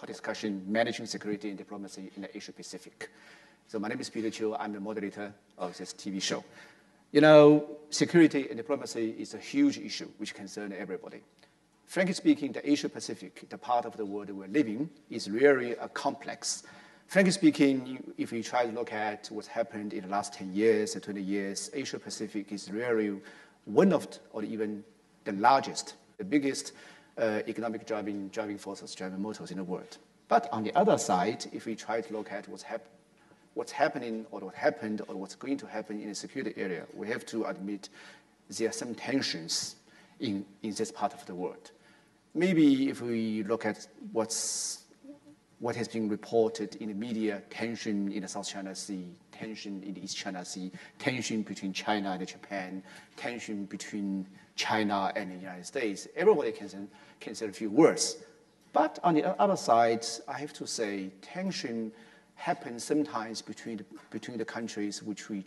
discussion, Managing Security and Diplomacy in the Asia Pacific. So my name is Peter Chiu. I'm the moderator of this TV show. You know, security and diplomacy is a huge issue which concerns everybody. Frankly speaking, the Asia Pacific, the part of the world we're living, is really complex. Frankly speaking, if we try to look at what's happened in the last 10 years or 20 years, Asia Pacific is really one of, or even the largest, the biggest economic driving forces, driving motors in the world. But on the other side, if we try to look at what's happening or what happened or what's going to happen in the security area, we have to admit there are some tensions in this part of the world. Maybe if we look at what has been reported in the media, tension in the South China Sea, tension in the East China Sea, tension between China and Japan, tension between China and the United States, everybody can say a few words. But on the other side, I have to say, tension happens sometimes between the countries which we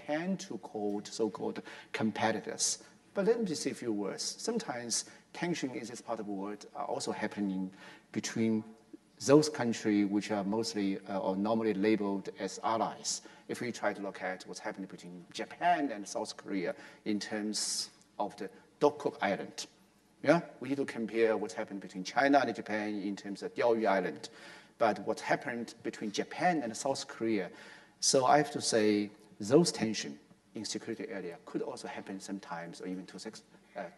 tend to call so-called competitors. But let me say a few words. Sometimes tension in this part of the world are also happening between those countries which are mostly or normally labeled as allies. If we try to look at what's happening between Japan and South Korea in terms of the Dokuk Island. Yeah? We need to compare what's happened between China and Japan in terms of Diaoyu Island. But what happened between Japan and South Korea. So I have to say those tensions in security area could also happen sometimes, or even to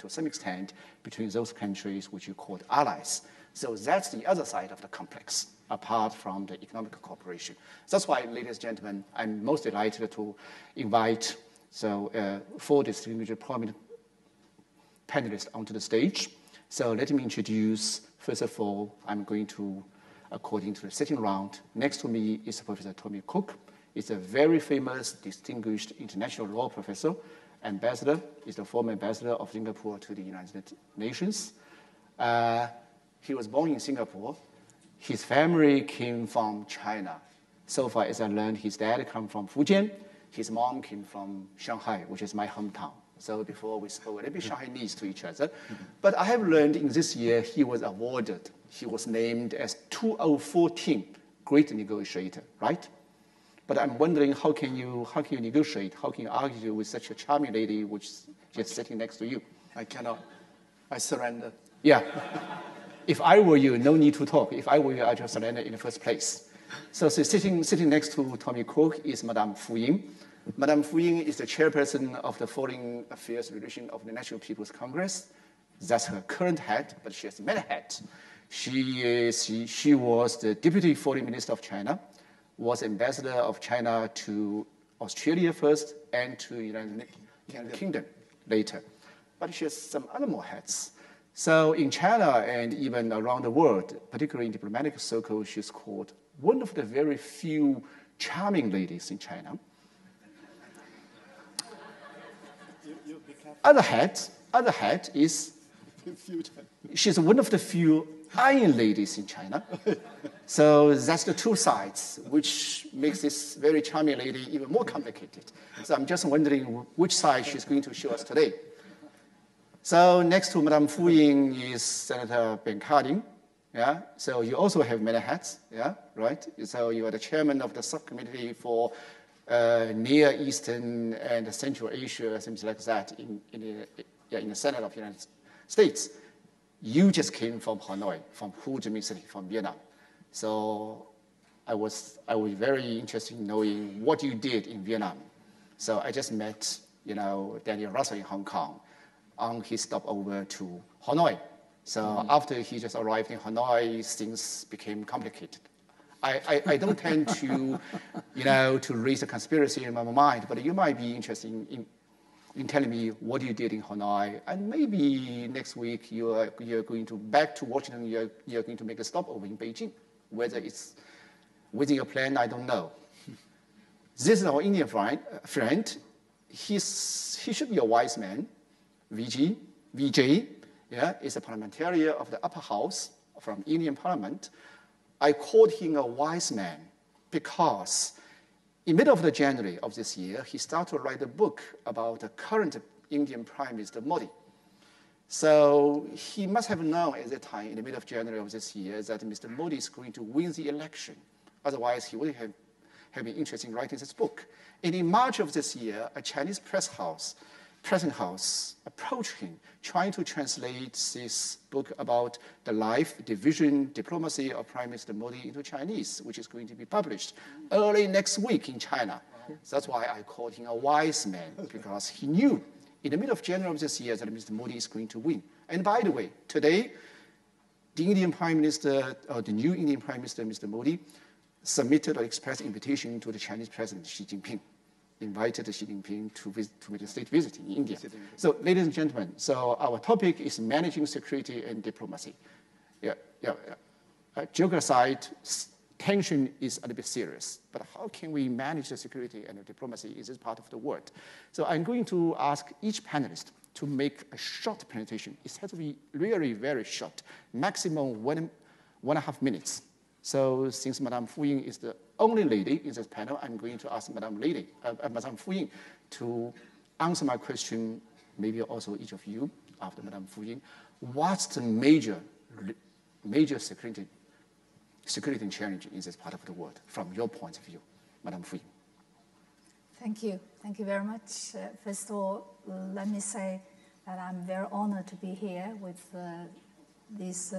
some extent, between those countries which you call allies. So that's the other side of the complex, apart from the economic cooperation. That's why, ladies and gentlemen, I'm most delighted to invite four distinguished prominent panelists onto the stage. So let me introduce, first of all, I'm going to, according to the sitting round, next to me is Professor Tommy Cook. He's a very famous, distinguished international law professor, ambassador, is the former ambassador of Singapore to the United Nations. He was born in Singapore. His family came from China. So far as I learned, his dad came from Fujian. His mom came from Shanghai, which is my hometown. So before we spoke a little bit Shanghainese to each other. But I have learned in this year he was awarded. He was named as 2014 Great Negotiator, right? But I'm wondering how can you negotiate? How can you argue with such a charming lady which is just sitting next to you? I cannot. I surrender. Yeah. If I were you, no need to talk. If I were you, I'd just surrender in the first place. So sitting next to Tommy Cook is Madame Fu Ying. Madame Fu Ying is the chairperson of the Foreign Affairs Division of the National People's Congress. That's her current head, but she has many hats. She was the Deputy Foreign Minister of China, was ambassador of China to Australia first and to the United Kingdom later. But she has some other more hats. So in China and even around the world, particularly in diplomatic circles, she's called one of the very few charming ladies in China. Other hat is she's one of the few iron ladies in China. So that's the two sides, which makes this very charming lady even more complicated. So I'm just wondering which side she's going to show us today. So next to Madame Fu Ying is Senator Ben Cardin. Yeah. So you also have many hats. Yeah. Right. So you are the chairman of the subcommittee for Near Eastern and Central Asia, things like that, in the Senate of the United States. You just came from Hanoi, from Ho Chi Minh City, from Vietnam. So I was very interested in knowing what you did in Vietnam. So I just met, Daniel Russell in Hong Kong on his stopover to Hanoi. So after he just arrived in Hanoi, things became complicated. I don't tend to, to raise a conspiracy in my mind, but you might be interested in telling me what you did in Hanoi, and maybe next week you're going to back to Washington. You're going to make a stopover in Beijing. Whether it's within your plan, I don't know. This is our Indian friend. He should be a wise man. Vijay, is a parliamentarian of the upper house from Indian Parliament. I called him a wise man because in middle of the January of this year, he started to write a book about the current Indian Prime Minister Modi. So he must have known at that time, in the middle of January of this year, that Mr. Modi is going to win the election. Otherwise, he wouldn't have been interested in writing this book. And in March of this year, a Chinese press house approached him, trying to translate this book about the life, the vision, diplomacy of Prime Minister Modi into Chinese, which is going to be published early next week in China. So that's why I called him a wise man, because he knew in the middle of January of this year that Mr. Modi is going to win. And by the way, today, the Indian Prime Minister, or the new Indian Prime Minister, Mr. Modi, submitted or expressed invitation to the Chinese President Xi Jinping, invited Xi Jinping to make a state visit in India. So, ladies and gentlemen, so our topic is managing security and diplomacy. Joke aside, tension is a little bit serious, but how can we manage the security and the diplomacy in this part of the world? So I'm going to ask each panelist to make a short presentation. It has to be really very short, maximum 1.5 minutes. So since Madame Fu Ying is the only lady in this panel, I'm going to ask Madame Fu Ying to answer my question, maybe also each of you after Madame Fu Ying. What's the major security challenge in this part of the world from your point of view, Madame Fu Ying? Thank you. Thank you very much. First of all, let me say that I'm very honored to be here with these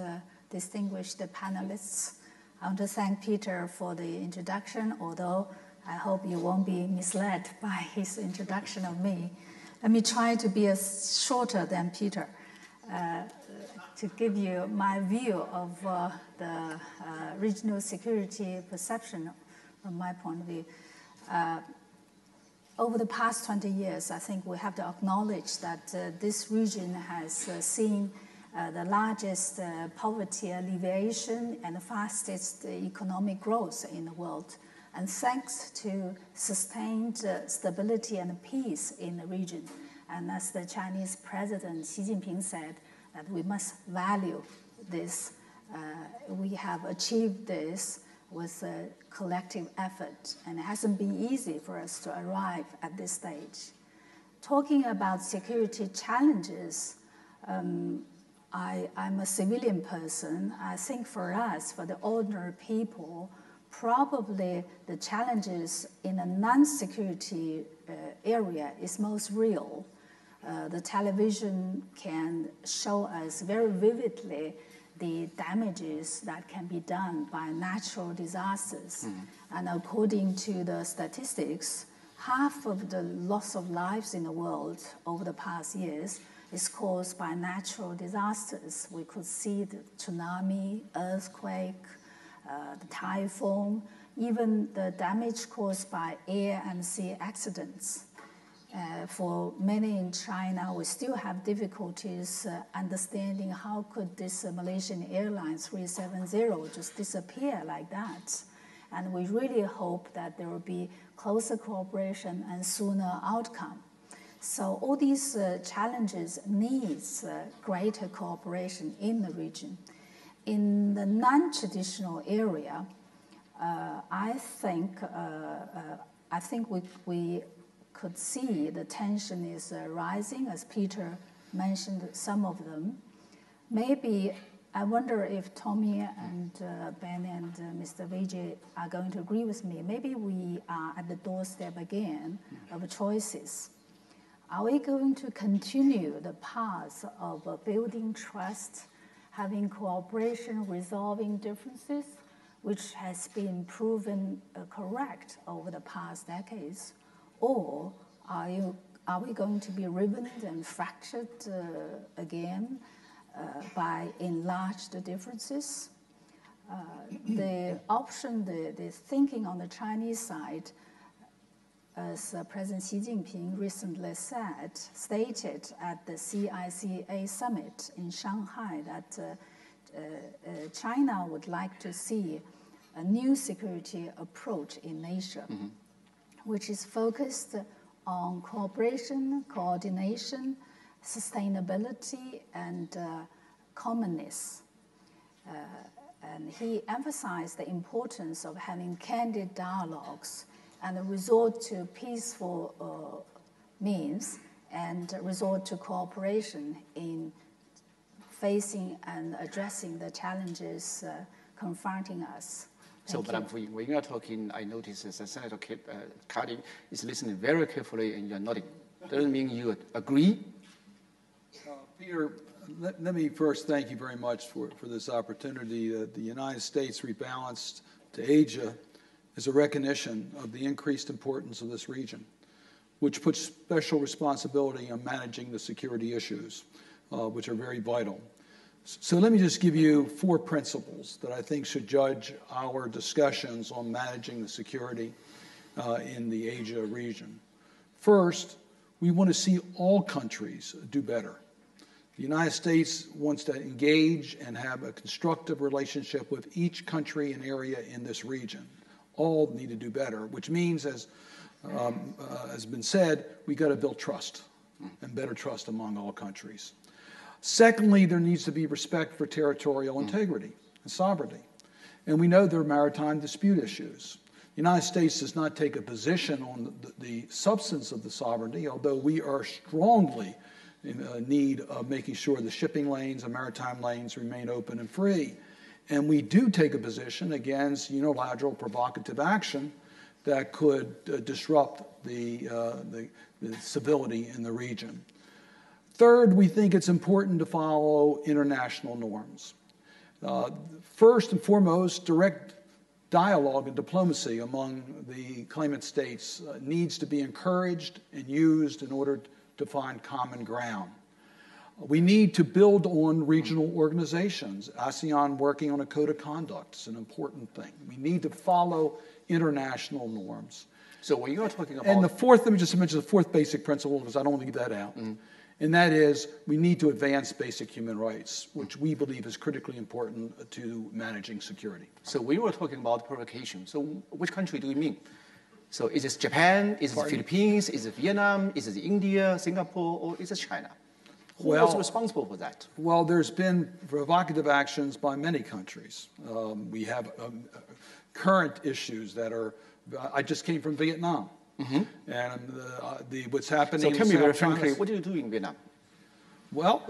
distinguished panelists. I want to thank Peter for the introduction, although I hope you won't be misled by his introduction of me. Let me try to be shorter than Peter to give you my view of the regional security perception from my point of view. Over the past 20 years, I think we have to acknowledge that this region has seen the largest poverty alleviation and the fastest economic growth in the world. And thanks to sustained stability and peace in the region. And as the Chinese President Xi Jinping said, that we must value this. We have achieved this with a collective effort, and it hasn't been easy for us to arrive at this stage. Talking about security challenges, I'm a civilian person. I think for us, for the ordinary people, probably the challenges in a non-security area is most real. The television can show us very vividly the damages that can be done by natural disasters. And according to the statistics, half of the loss of lives in the world over the past years is caused by natural disasters. We could see the tsunami, earthquake, the typhoon, even the damage caused by air and sea accidents. For many in China, we still have difficulties understanding how could this Malaysian Airlines 370 just disappear like that. And we really hope that there will be closer cooperation and sooner outcome. So all these challenges needs greater cooperation in the region. In the non-traditional area, I think we could see the tension is rising, as Peter mentioned some of them. Maybe, I wonder if Tommy and Ben and Mr. Vijay are going to agree with me. Maybe we are at the doorstep again of choices. Are we going to continue the path of building trust, having cooperation, resolving differences, which has been proven correct over the past decades? Or are we going to be riven and fractured again by enlarged differences? The option, the thinking on the Chinese side, as President Xi Jinping recently stated at the CICA summit in Shanghai, that China would like to see a new security approach in Asia, which is focused on cooperation, coordination, sustainability, and commonness. And he emphasized the importance of having candid dialogues and resort to peaceful means and resort to cooperation in facing and addressing the challenges confronting us. So, Madam Fu Ying, when you are talking, I noticed that Senator Cardin is listening very carefully and you're nodding. Doesn't mean you agree? Peter, let me first thank you very much for this opportunity. The United States rebalanced to Asia is a recognition of the increased importance of this region, which puts special responsibility on managing the security issues, which are very vital. So let me just give you 4 principles that I think should judge our discussions on managing the security in the Asia region. First, we want to see all countries do better. The United States wants to engage and have a constructive relationship with each country and area in this region. All need to do better, which means, as has been said, we got to build trust and better trust among all countries. Secondly, there needs to be respect for territorial integrity and sovereignty. And we know there are maritime dispute issues. The United States does not take a position on the substance of the sovereignty, although we are strongly in need of making sure the shipping lanes and maritime lanes remain open and free. And we do take a position against unilateral provocative action that could disrupt the civility in the region. Third, we think it's important to follow international norms. First and foremost, direct dialogue and diplomacy among the claimant states needs to be encouraged and used in order to find common ground. We need to build on regional organizations. ASEAN working on a code of conduct is an important thing. We need to follow international norms. So when you're talking about... And the fourth, let me just mention the fourth basic principle, because I don't want to leave that out. And that is, we need to advance basic human rights, which we believe is critically important to managing security. So we were talking about provocation. So which country do we mean? So is it Japan, is it the Philippines, is it Vietnam, is it India, Singapore, or is it China? Who was responsible for that? Well, there's been provocative actions by many countries. We have current issues that are, I just came from Vietnam. And what's happening so tell me very China, frankly, what do you do in Vietnam? Well,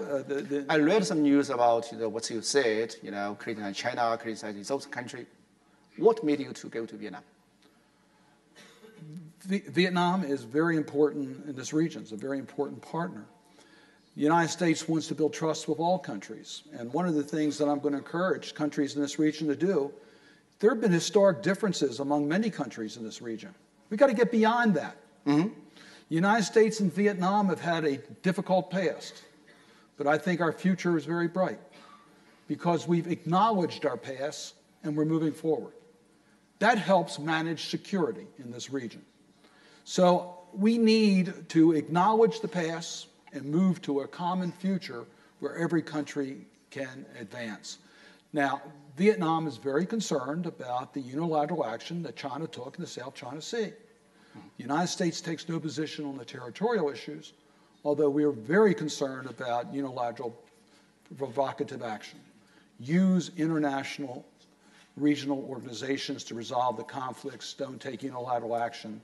I read some news about what you said, criticizing China, criticizing those countries. What made you to go to Vietnam? Vietnam is very important in this region. It's a very important partner. The United States wants to build trust with all countries. And one of the things that I'm going to encourage countries in this region to do, there have been historic differences among many countries in this region. We've got to get beyond that. The United States and Vietnam have had a difficult past, but I think our future is very bright because we've acknowledged our past and we're moving forward. That helps manage security in this region. So we need to acknowledge the past and move to a common future where every country can advance. Now, Vietnam is very concerned about the unilateral action that China took in the South China Sea. The United States takes no position on the territorial issues, although we are very concerned about unilateral provocative action. Use international regional organizations to resolve the conflicts. Don't take unilateral action.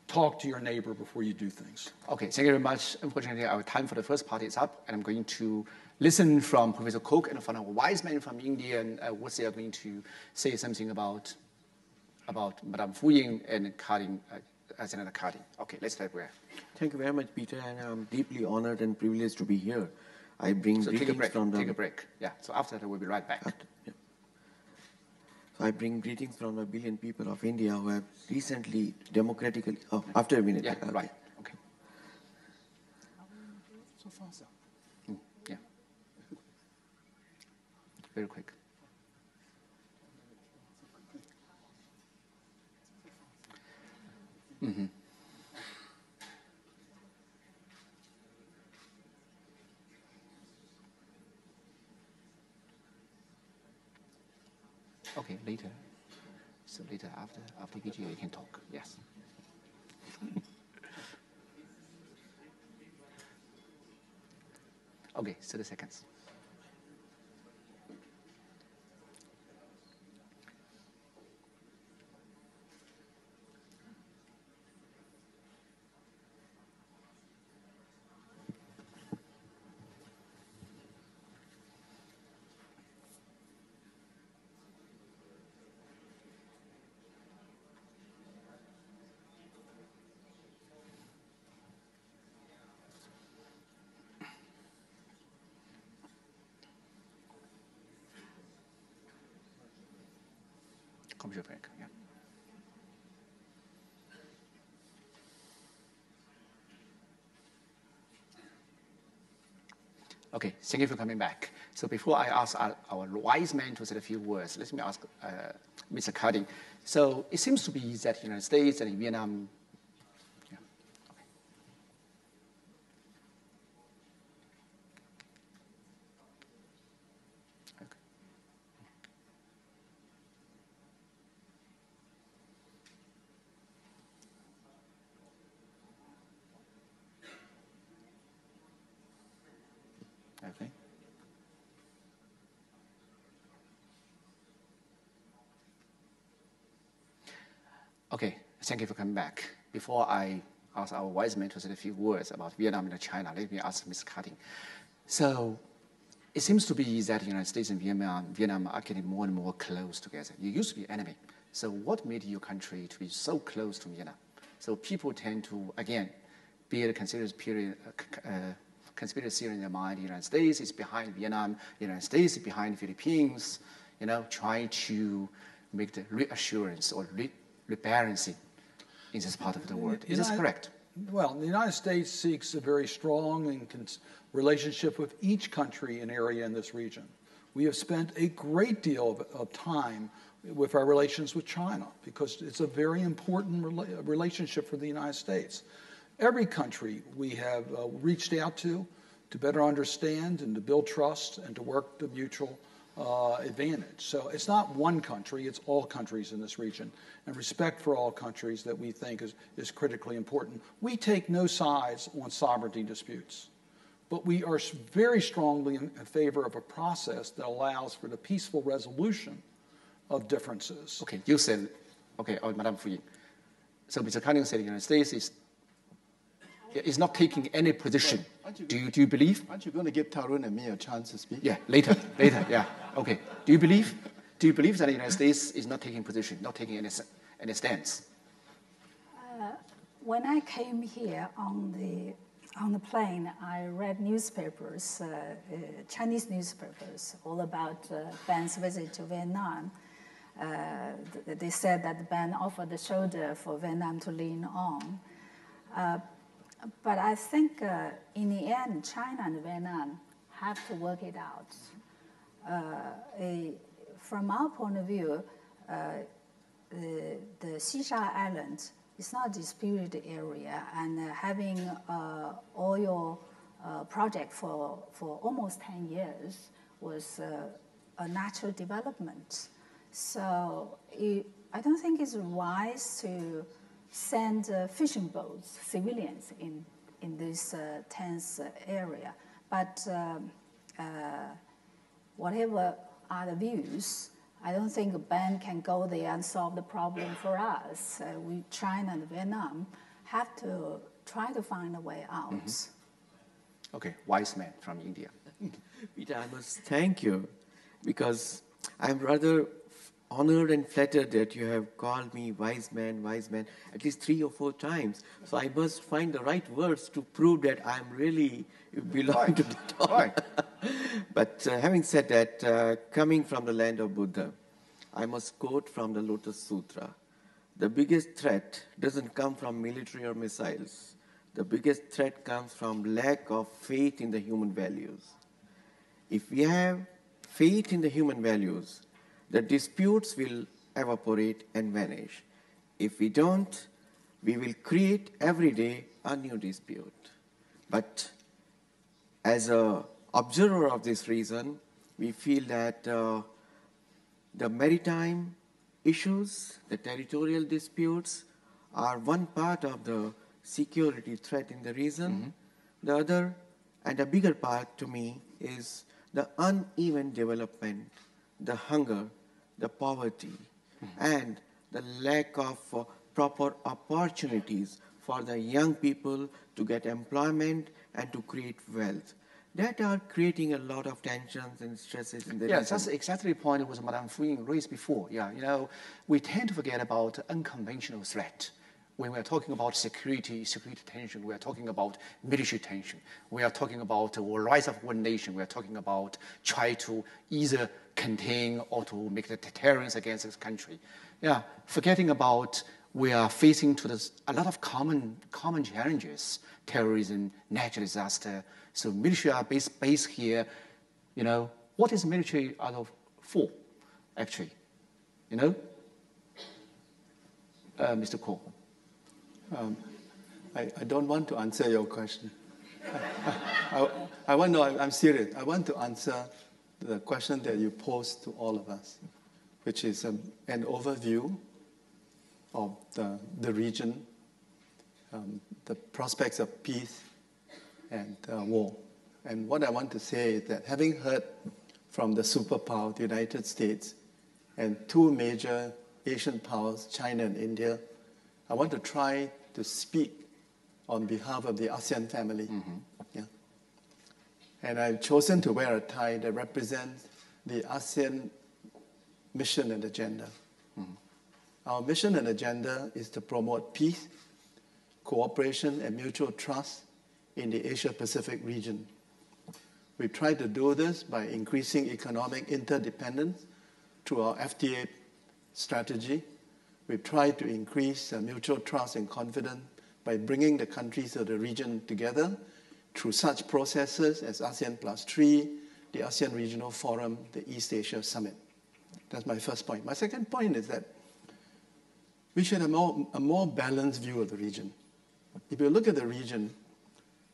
Talk to your neighbor before you do things. Okay, thank you very much. Unfortunately, our time for the first part is up, and I'm going to listen from Professor Cook and from a wise man from India, and what they are going to say something about Madame Fu Ying and Cardin, Senator Cardin. Okay, let's take a break. Thank you very much, Peter, and I'm deeply honored and privileged to be here. I bring greetings from the... Take a break. Yeah, so after that, we'll be right back. So I bring greetings from the billion people of India who have recently democratically... Oh, after a minute. Yeah, right. Okay. So fast. Yeah. Very quick. Okay, later. So later after Vijay, you can talk. Yes. Okay, 30 seconds. commercial break. Yeah. Okay, thank you for coming back. So before I ask our wise man to say a few words, let me ask Mr. Cardin. So it seems to be that the United States and Vietnam. Yeah. Okay. Okay. Okay, thank you for coming back. Before I ask our wise man to say a few words about Vietnam and China, let me ask Ms. Cardin. So it seems to be that the United States and Vietnam are getting more and more close together. You used to be enemy. So what made your country to be so close to Vietnam? So people tend to, again, build a conspiracy theory in their mind. The United States is behind Vietnam. The United States is behind the Philippines, trying to make the reassurance or rebalancing in this part of the world. Is this correct? Well, the United States seeks a very strong relationship with each country and area in this region. We have spent a great deal of time with our relations with China because it's a very important relationship for the United States. Every country we have reached out to better understand and to build trust and to work to mutual advantage. So it's not one country, it's all countries in this region. And respect for all countries that we think is critically important. We take no sides on sovereignty disputes, but we are very strongly in favor of a process that allows for the peaceful resolution of differences. Okay, you said, Madam Fu Ying. So Mr. Cardin said the United States is not taking any position. Do you believe? Aren't you going to give Tarun and me a chance to speak? Yeah, later, yeah. Okay. Do you believe that the United States is not taking position, not taking any stance? When I came here on the plane, I read newspapers, Chinese newspapers, all about Ben's visit to Vietnam. They said that Ben offered the shoulder for Vietnam to lean on. But I think in the end, China and Vietnam have to work it out. From our point of view, the Xisha Island is not a disputed area, and having oil project for almost 10 years was a natural development. So I don't think it's wise to send fishing boats, civilians, in this tense area. But whatever are the views, I don't think Ben can go there and solve the problem for us. China and Vietnam have to try to find a way out. Mm-hmm. Okay, wise man from India. Peter, I must thank you because I'm rather honored and flattered that you have called me wise man, at least 3 or 4 times. So I must find the right words to prove that I'm really belong to the top. Right. But having said that, coming from the land of Buddha, I must quote from the Lotus Sutra. The biggest threat doesn't come from military or missiles. The biggest threat comes from lack of faith in the human values. If we have faith in the human values, the disputes will evaporate and vanish. If we don't, we will create every day a new dispute. But as an observer of this reason, we feel that the maritime issues, the territorial disputes, are one part of the security threat in the region. Mm-hmm. The other, and a bigger part to me, is the uneven development, the hunger, the poverty, and the lack of proper opportunities for the young people to get employment and to create wealth. That are creating a lot of tensions and stresses in the region. That's exactly the point that Madame Fu Ying raised before. Yeah, we tend to forget about unconventional threat. When we're talking about security tension, we are talking about military tension. We are talking about the rise of one nation. We are talking about try to either contain or to make the deterrence against this country. Yeah, forgetting about we are facing a lot of common challenges, terrorism, natural disaster. So military are based here. You know, what is military out of for, actually? You know, Mr. Ko. I don't want to answer your question. I'm serious. I want to answer the question that you posed to all of us, which is an overview of the region, the prospects of peace and war. And what I want to say is that having heard from the superpower, the United States, and two major Asian powers, China and India, I want to try to speak on behalf of the ASEAN family. Mm-hmm. Yeah. And I've chosen to wear a tie that represents the ASEAN mission and agenda. Mm-hmm. Our mission and agenda is to promote peace, cooperation, and mutual trust in the Asia-Pacific region. We try to do this by increasing economic interdependence through our FTA strategy. We try to increase mutual trust and confidence by bringing the countries of the region together through such processes as ASEAN Plus 3, the ASEAN Regional Forum, the East Asia Summit. That's my first point. My second point is that we should have a more balanced view of the region. If you look at the region,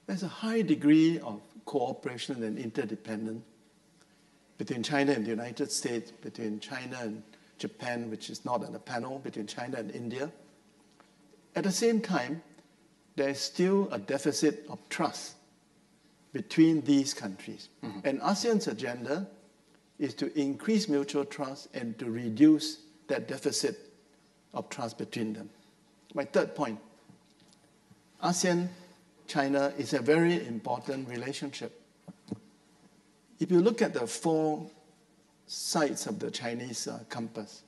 there's a high degree of cooperation and interdependence between China and the United States, between China and Japan, which is not on the panel, between China and India. At the same time, there is still a deficit of trust between these countries. Mm-hmm. And ASEAN's agenda is to increase mutual trust and to reduce that deficit of trust between them. My third point, ASEAN-China is a very important relationship. If you look at the four sides of the Chinese compass,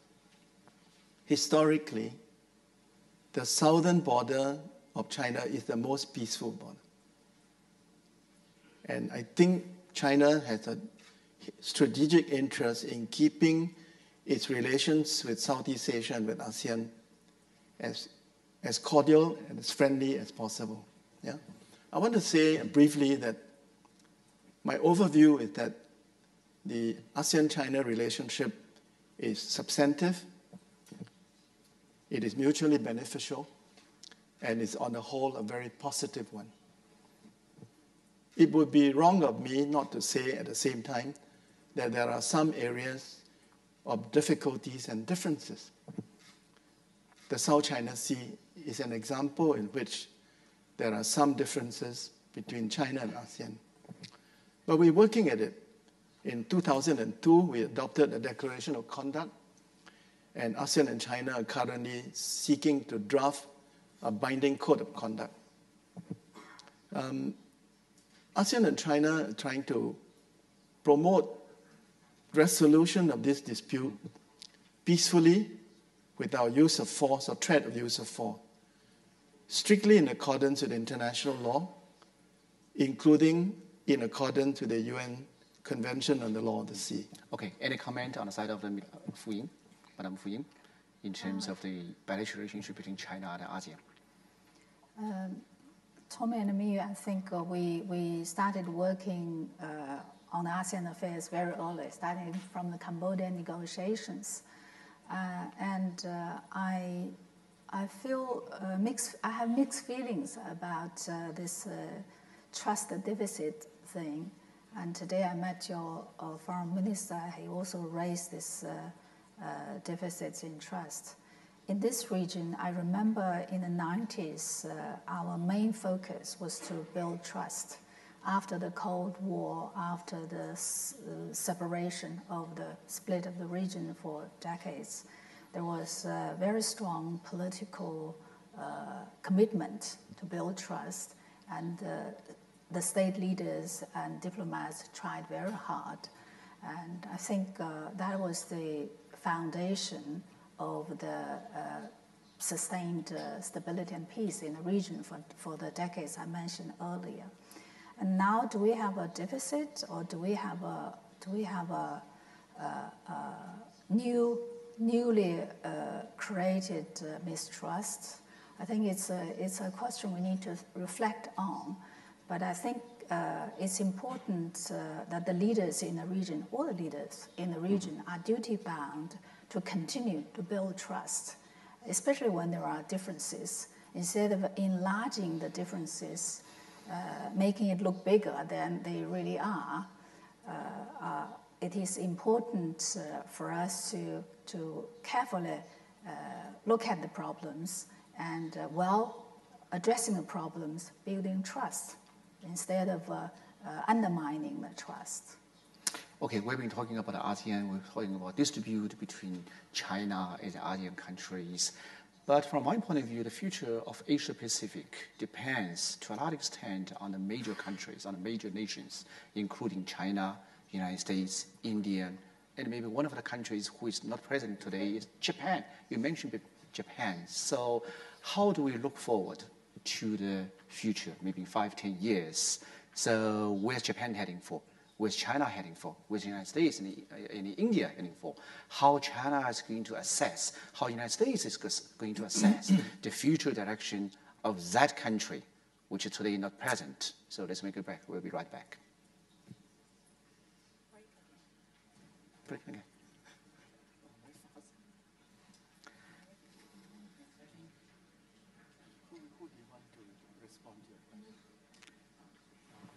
historically, the southern border of China is the most peaceful border. And I think China has a strategic interest in keeping its relations with Southeast Asia and with ASEAN as cordial and as friendly as possible. Yeah? I want to say briefly that my overview is that the ASEAN-China relationship is substantive, it is mutually beneficial, and is on the whole a very positive one. It would be wrong of me not to say at the same time that there are some areas of difficulties and differences. The South China Sea is an example in which there are some differences between China and ASEAN. But we're working at it. In 2002, we adopted a Declaration of Conduct, and ASEAN and China are currently seeking to draft a binding code of conduct. ASEAN and China are trying to promote resolution of this dispute peacefully without use of force or threat of use of force, strictly in accordance with international law, including in accordance with the UN Convention on the Law of the Sea. Okay, any comment on the side of the Fu Ying, Madam Fu Ying, in terms of the bilateral relationship between China and ASEAN? Tommy and me, I think we started working on ASEAN affairs very early, starting from the Cambodian negotiations. I feel I have mixed feelings about this trust deficit thing. And today I met your foreign minister. He also raised this deficits in trust. In this region, I remember in the 90s, our main focus was to build trust. After the Cold War, after the separation of the split of the region for decades, there was a very strong political commitment to build trust, and the state leaders and diplomats tried very hard. And I think that was the foundation of the sustained stability and peace in the region for the decades I mentioned earlier. And now, do we have a deficit, or do we have a newly created mistrust. I think it's a question we need to reflect on. But I think it's important that the leaders in the region, all the leaders in the region, are duty-bound to continue to build trust, especially when there are differences. Instead of enlarging the differences, making it look bigger than they really are, it is important for us to carefully look at the problems and, while addressing the problems, building trust instead of undermining the trust. Okay, we've been talking about ASEAN, we're talking about dispute between China and the ASEAN countries. But from my point of view, the future of Asia Pacific depends to a large extent on the major countries, on the major nations, including China, United States, India, and maybe one of the countries who is not present today is Japan. You mentioned Japan. So how do we look forward to the future, maybe 5-10 years? So where's Japan heading for? Where's China heading for? Where's the United States and India heading for? How China is going to assess, how the United States is going to assess the future direction of that country, which is today not present. So let's make it back. We'll be right back. Break again.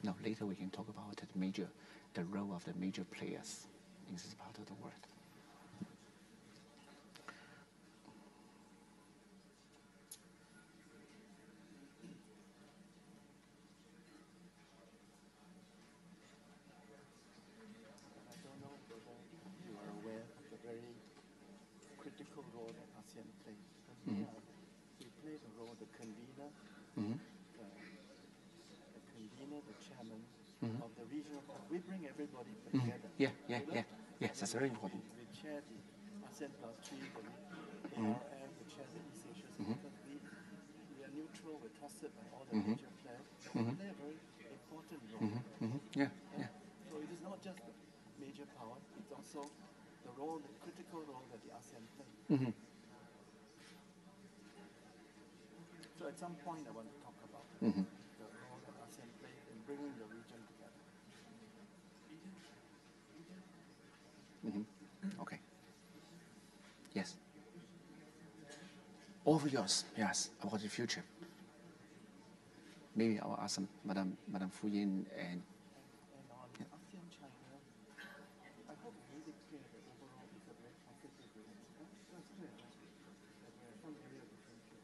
No, later we can talk about the role of the major players in this part of the world. I don't know whether you are aware of the very critical role that ASEAN plays. We play the role of the convener, the chairman of the regional. We bring everybody together. Yes, that's very important. We chair the ASEAN Plus 3, the ARF, we chair the East Asia, because we are neutral, we're trusted by all the major players. We play a very important role. So it is not just the major power, it's also the role, the critical role that the ASEAN plays. So at some point I want to talk about the role that ASEAN plays in bringing the region together. Okay. Yes. Over yours, yes, about the future. Maybe I'll ask Madam Fu Yin and on ASEAN China, I hope it's really clear that overall it's a very positive relationship. That's clear, right? That there are some areas of friendship.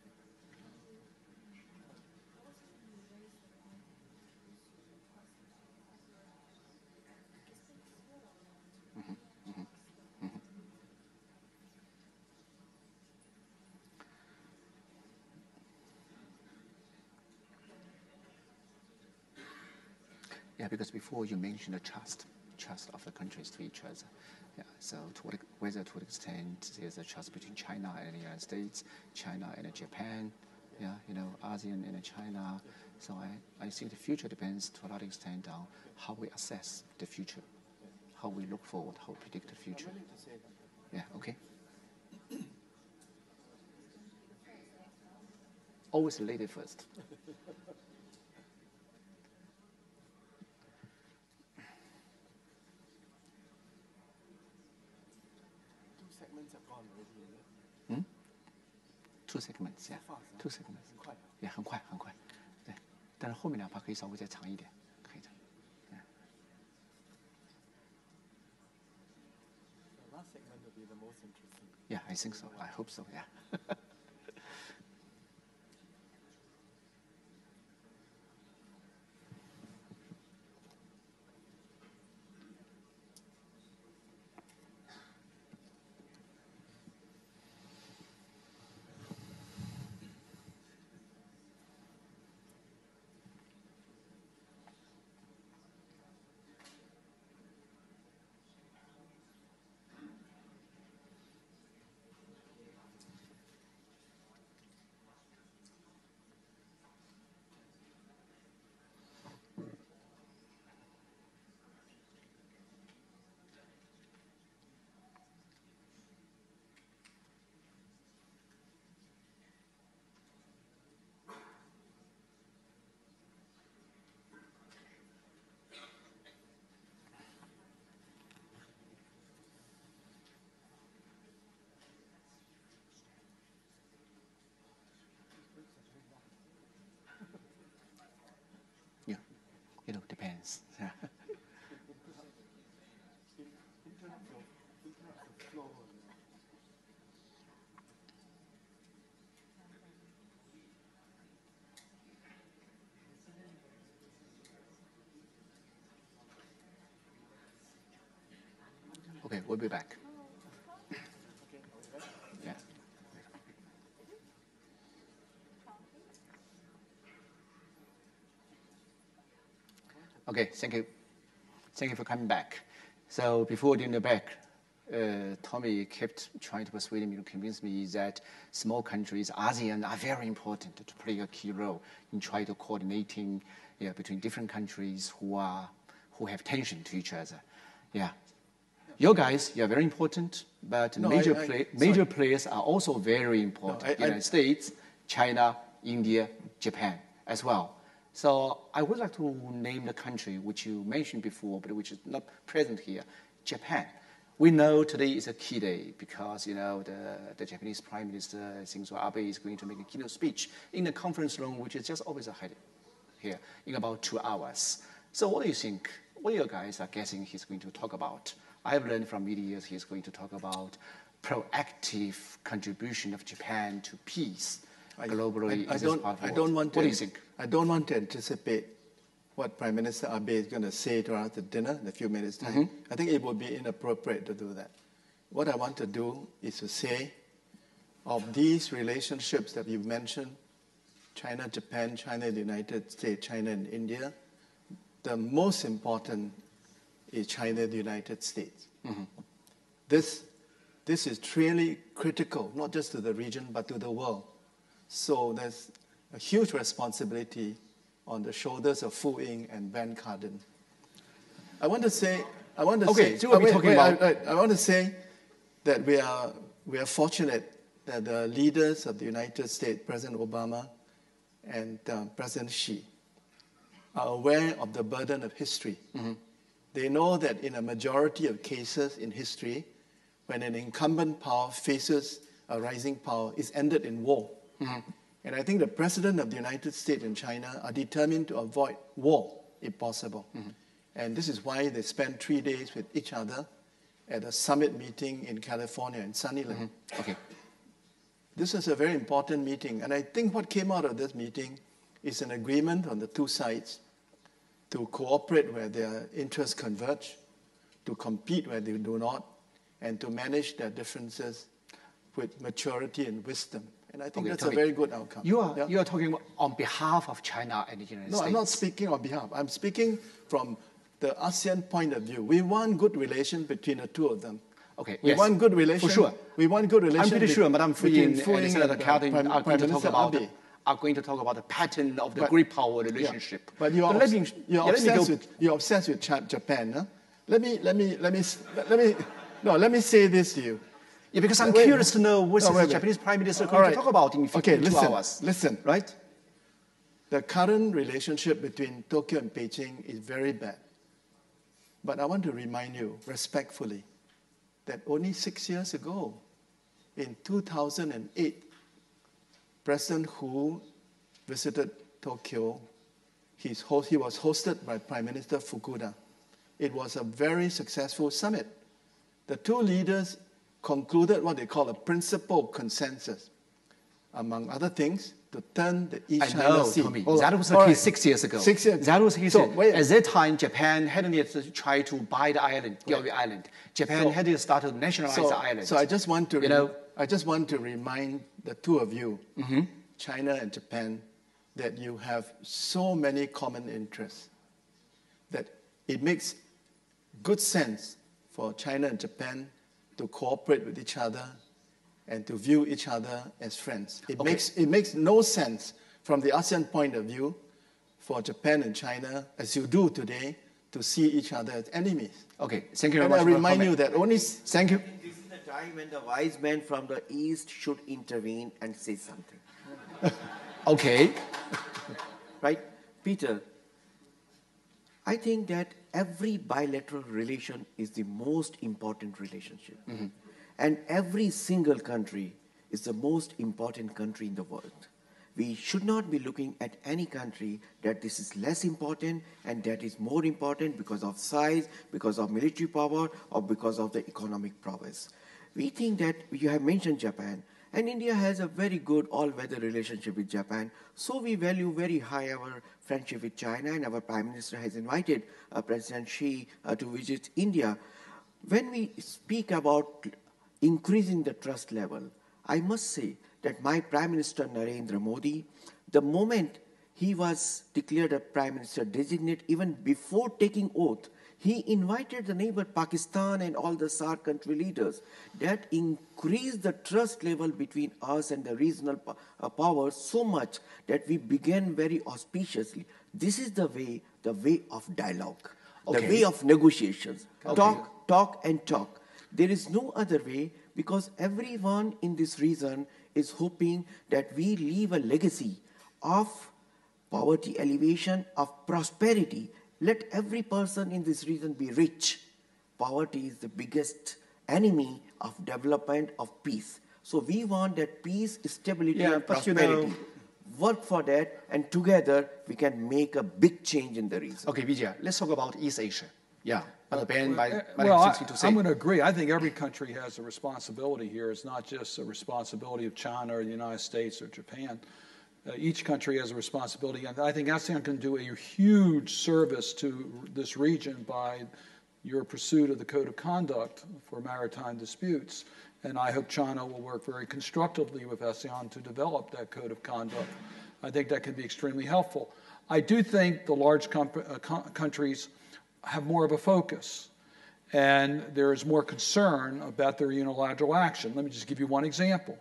yeah, because before you mentioned the trust of the countries to each other. Yeah, so whether to what extent there's a trust between China and the United States, China and Japan, yeah, ASEAN and China. So I think the future depends to a large extent on how we assess the future, how we look forward, how we predict the future. I'm willing to say that. Yeah, okay. Always the lady first. Two segments, yeah. Two segments. Yeah, 很快。对，但是后面2 趴可以稍微再长一点，可以的。Yeah. The last segment will be the most interesting. Yeah, I think so. I hope so. Yeah. questions. Yeah. Okay, we'll be back. Yeah. Okay, thank you. Thank you for coming back. So before doing the back, Tommy kept trying to persuade me to convince me that small countries, ASEAN, are very important to play a key role in trying to coordinating between different countries who have tension to each other. Yeah. You guys, you're very important, but No, major players are also very important. No, United States, China, India, Japan as well. So I would like to name the country which you mentioned before, but which is not present here, Japan. We know today is a key day because, the Japanese Prime Minister, Shinzo Abe, is going to make a keynote speech in the conference room, which is just always ahead here, in about 2 hours. So what do you think? What you guys are guessing he's going to talk about? I've learned from media he's going to talk about proactive contribution of Japan to peace globally. I don't want to, what do you think? I don't want to anticipate what Prime Minister Abe is going to say throughout the dinner in a few minutes' time. Mm-hmm. I think it would be inappropriate to do that. What I want to do is to say of these relationships that you've mentioned, China, Japan, China, the United States, China and India, the most important is China, the United States. Mm-hmm. This is truly critical, not just to the region, but to the world. So there's a huge responsibility on the shoulders of Fu Ying and Ben Cardin. I want to say that we are fortunate that the leaders of the United States, President Obama and President Xi, are aware of the burden of history. Mm-hmm. They know that in a majority of cases in history, when an incumbent power faces a rising power, it's ended in war. Mm-hmm. And I think the President of the United States and China are determined to avoid war, if possible. Mm-hmm. And this is why they spent 3 days with each other at a summit meeting in California, in Sunnyland. Mm-hmm. Okay. This is a very important meeting. And I think what came out of this meeting is an agreement on the two sides to cooperate where their interests converge, to compete where they do not, and to manage their differences with maturity and wisdom. And I think that's a very good outcome. You are talking on behalf of China and the United States. No, I'm not speaking on behalf. I'm speaking from the ASEAN point of view. We want good relations between the two of them. Okay, we want good relations. For sure. We want good relations. I'm pretty sure Madame Fu Ying and Senator Cardin are going to talk about the pattern of the great power relationship. Yeah. But you're obsessed with Japan. Huh? Let me say this to you. Yeah, because I'm curious to know what the Japanese Prime Minister going to talk about in 52 hours. Listen. Right? The current relationship between Tokyo and Beijing is very bad. But I want to remind you, respectfully, that only 6 years ago, in 2008, President Hu visited Tokyo. He was hosted by Prime Minister Fukuda. It was a very successful summit. The two leaders concluded what they call a principal consensus, among other things, to turn the East China Sea. Tommy, that was the case 6 years ago. 6 years. That was the case. So, at that time, Japan hadn't yet tried to buy the island, Galway Island. Japan hadn't started to nationalize the island. So I just want to, remind the two of you, mm-hmm. China and Japan, that you have so many common interests that it makes good sense for China and Japan to cooperate with each other and to view each other as friends. It makes no sense from the ASEAN point of view for Japan and China, as you do today, to see each other as enemies. Okay, thank you very much. And I remind you that only... Thank you. This is the time when the wise men from the East should intervene and say something. Okay. Right? Peter, I think that every bilateral relation is the most important relationship. Mm-hmm. And every single country is the most important country in the world. we should not be looking at any country that this is less important and that is more important because of size, because of military power, or because of the economic prowess. We think that you have mentioned Japan, and India has a very good all-weather relationship with Japan, so we value very high our friendship with China, and our Prime Minister has invited President Xi to visit India. When we speak about increasing the trust level, I must say that my Prime Minister Narendra Modi, the moment he was declared a Prime Minister designate, even before taking oath, he invited the neighbor Pakistan and all the SAARC country leaders. That increased the trust level between us and the regional powers so much that we began very auspiciously. This is the way of dialogue, the way of negotiations. Okay. Talk and talk. There is no other way, because everyone in this region is hoping that we leave a legacy of poverty alleviation, of prosperity. Let every person in this region be rich. Poverty is the biggest enemy of development, of peace. So we want that peace, stability, and prosperity. Work for that, and together we can make a big change in the region. Okay, Vijay, let's talk about East Asia. Yeah, but Ben might have Well, something to say. I'm going to agree. I think every country has a responsibility here. It's not just a responsibility of China or the United States or Japan. Each country has a responsibility. And I think ASEAN can do a huge service to this region by your pursuit of the Code of Conduct for maritime disputes. And I hope China will work very constructively with ASEAN to develop that Code of Conduct. I think that can be extremely helpful. I do think the large countries have more of a focus, and there is more concern about their unilateral action. Let me just give you one example.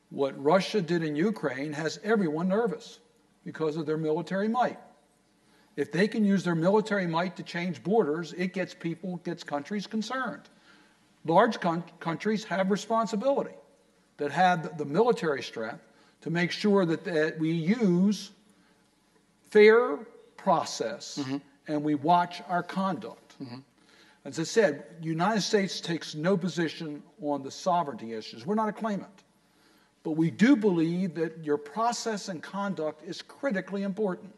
What Russia did in Ukraine has everyone nervous because of their military might. If they can use their military might to change borders, it gets countries concerned. Large countries have responsibility, that have the military strength to make sure that we use fair process and we watch our conduct. As I said, the United States takes no position on the sovereignty issues. We're not a claimant. But we do believe that your process and conduct is critically important.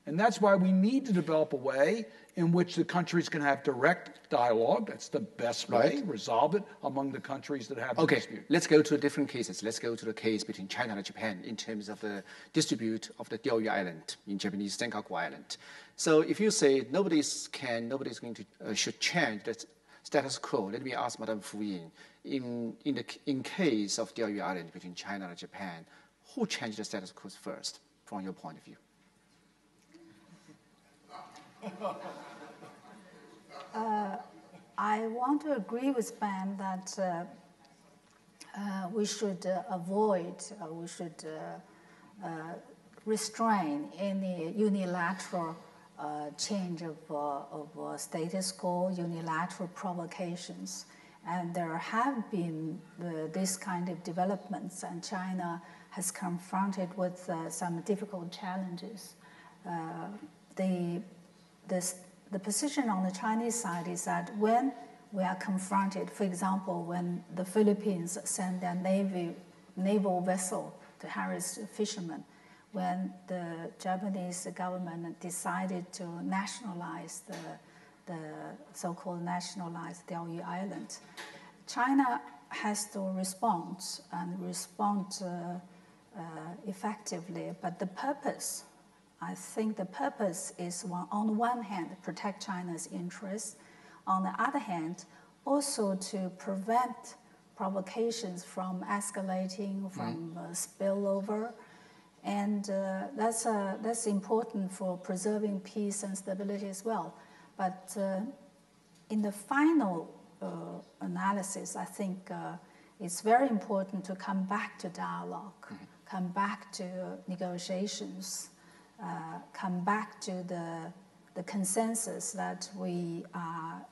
And that's why we need to develop a way in which the countries can have direct dialogue. That's the best way, resolve it among the countries that have the dispute. Okay, let's go to different cases. Let's go to the case between China and Japan in terms of the dispute of the Diaoyu Island, in Japanese Senkaku Island. So if you say nobody's going to should change the status quo, let me ask Madame Fu Ying, in case of Diaoyu Island between China and Japan, who changed the status quo first, from your point of view? I want to agree with Ben that we should restrain any unilateral change of status quo, unilateral provocations. And there have been this kind of developments, and China has confronted with some difficult challenges. The position on the Chinese side is that when we are confronted, for example, when the Philippines send their naval vessel to harass fishermen, when the Japanese government decided to nationalize the so-called nationalized Diaoyu Island, China has to respond effectively. But the purpose, I think the purpose is, on the one hand, protect China's interests. On the other hand, also to prevent provocations from escalating, from spillover. And that's important for preserving peace and stability as well. But in the final analysis, I think it's very important to come back to dialogue, come back to negotiations, come back to the consensus that we are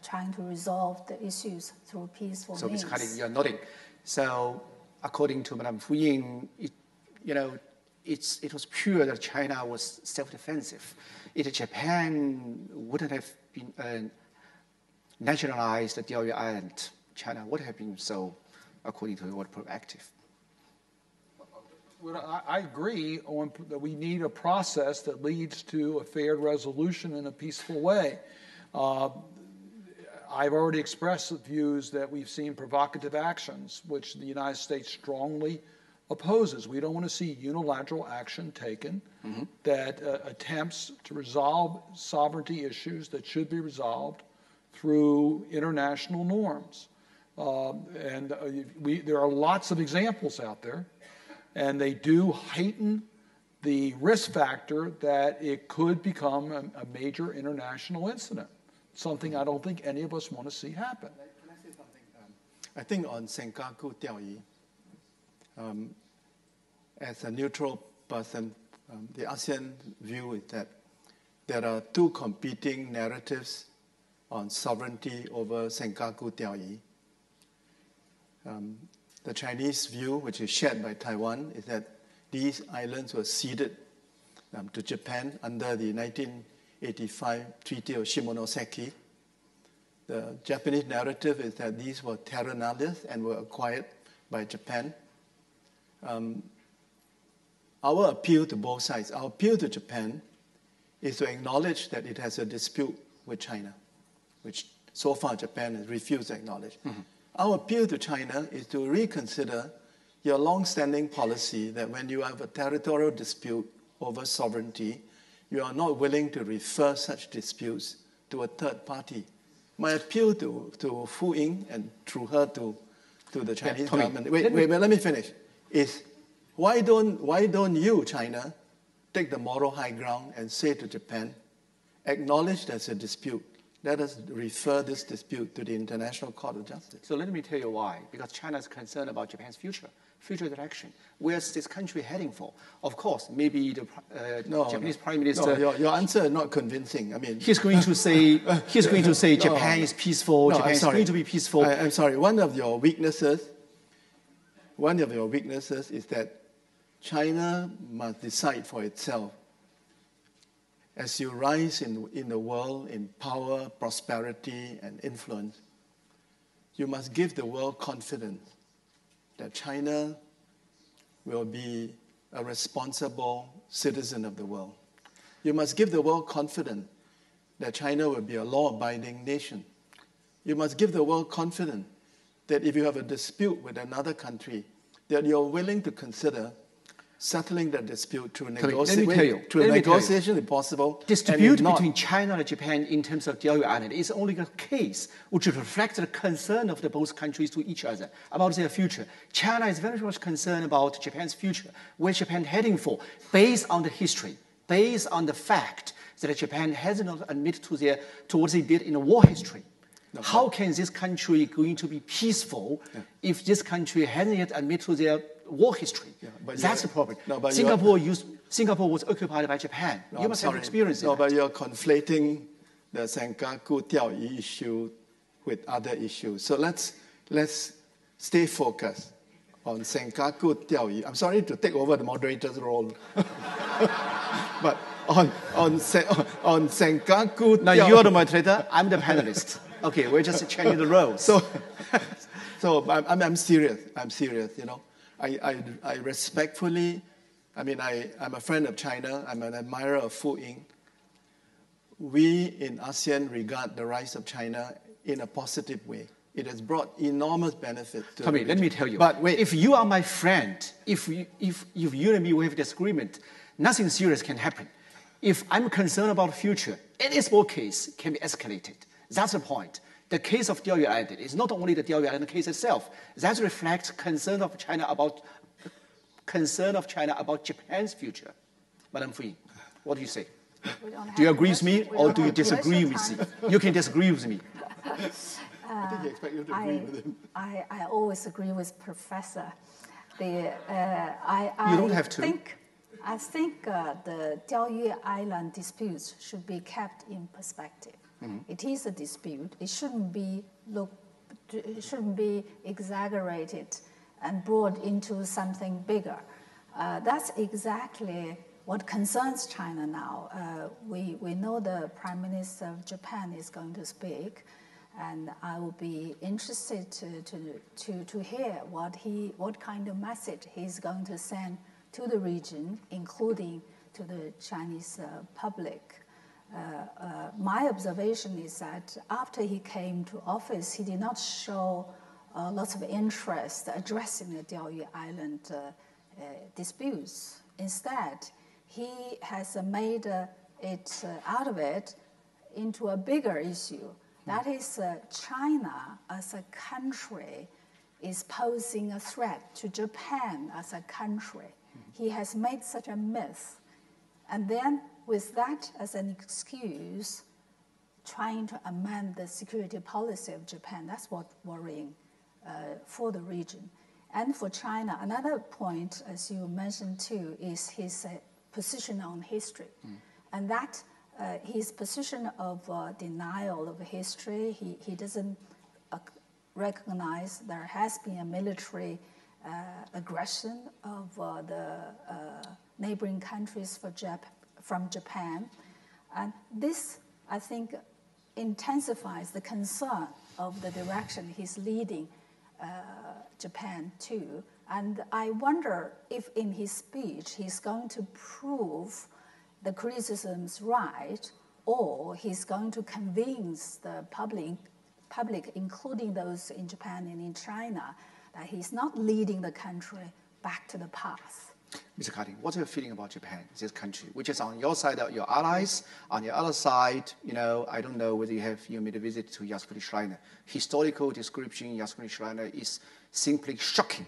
trying to resolve the issues through peaceful means. So, Ms. Cardin, you're nodding. So, according to Madame Fu Ying, it was pure that China was self-defensive. If Japan wouldn't have been nationalized the Diaoyu Island, China would have been so, according to your word, proactive. Well, I agree that we need a process that leads to a fair resolution in a peaceful way. I've already expressed the views that we've seen provocative actions, which the United States strongly opposes. We don't want to see unilateral action taken that attempts to resolve sovereignty issues that should be resolved through international norms. There are lots of examples out there, and they do heighten the risk factor that it could become a major international incident, something I don't think any of us want to see happen. Can I say something? I think on Senkaku Diaoyi, as a neutral person, the ASEAN view is that there are two competing narratives on sovereignty over Senkaku Diaoyi. The Chinese view, which is shared by Taiwan, is that these islands were ceded to Japan under the 1985 Treaty of Shimonoseki. The Japanese narrative is that these were terra nullius and were acquired by Japan. Our appeal to both sides, our appeal to Japan is to acknowledge that it has a dispute with China, which so far Japan has refused to acknowledge. Our appeal to China is to reconsider your long-standing policy that when you have a territorial dispute over sovereignty, you are not willing to refer such disputes to a third party. My appeal to Fu Ying and through her to the Chinese government, wait, let me finish, is why don't you, China, take the moral high ground and say to Japan, acknowledge there's a dispute. Let us refer this dispute to the International Court of Justice. So let me tell you why. Because China is concerned about Japan's future direction. Where's this country heading for? Of course, maybe the Japanese Prime Minister. No, your answer is not convincing. I mean, he's going to say Japan is peaceful. Japan is going to be peaceful. I'm sorry. One of your weaknesses is that China must decide for itself. As you rise in the world in power, prosperity, and influence, you must give the world confidence that China will be a responsible citizen of the world. You must give the world confidence that China will be a law-abiding nation. You must give the world confidence that if you have a dispute with another country, that you're willing to consider settling that dispute through negotiation if possible. Dispute between China and Japan in terms of Diaoyu Island is only a case which reflects the concern of the both countries to each other about their future. China is very much concerned about Japan's future, where Japan heading for, based on the history, based on the fact that Japan has not admitted to what they did in the war history. No, how can this country going to be peaceful if this country hasn't yet admitted to their war history? That's the problem. Singapore was occupied by Japan. You must have experience in that. But you're conflating the Senkaku Diaoyi issue with other issues. So let's stay focused on Senkaku Diaoyi. I'm sorry to take over the moderator's role. But on Senkaku Diaoyi. Now you're the moderator, I'm the panelist. Okay, we're just changing the roles. So I'm serious. You know, I respectfully, I'm a friend of China. I'm an admirer of Fu Ying. We in ASEAN regard the rise of China in a positive way. It has brought enormous benefit to Tommy, let me tell you. But wait. If you are my friend, if you and me will have disagreement, nothing serious can happen. If I'm concerned about the future, any small case can be escalated. That's the point. The case of Diaoyu Island is not only the Diaoyu Island case itself. That reflects concern of China about Japan's future. Madam Fu Ying, what do you say? Do you agree with me or do you disagree with me? You can disagree with me. I think you expect you to agree with him. I always agree with Professor. You don't have to. I think the Diaoyu Island disputes should be kept in perspective. It is a dispute. It shouldn't be exaggerated and brought into something bigger. That's exactly what concerns China now. We know the Prime Minister of Japan is going to speak, and I will be interested to hear what kind of message he's going to send to the region, including to the Chinese public. My observation is that after he came to office, he did not show lots of interest addressing the Diaoyu Island disputes. Instead, he has made it out of it into a bigger issue. That is, China as a country is posing a threat to Japan as a country. He has made such a myth. And then, with that as an excuse, trying to amend the security policy of Japan, that's what's worrying for the region. And for China, another point, as you mentioned too, is his position on history. And that his position of denial of history, he doesn't recognize there has been a military aggression of the neighboring countries from Japan. And this, I think, intensifies the concern of the direction he's leading Japan to. And I wonder if in his speech he's going to prove the criticisms right, or he's going to convince the public, including those in Japan and in China, that he's not leading the country back to the path. Mr. Cardin, what's your feeling about Japan, this country, which is on your side of your allies, on the other side, I don't know whether you made a visit to Yasukuni Shrine. Historical description Yasukuni Shrine is simply shocking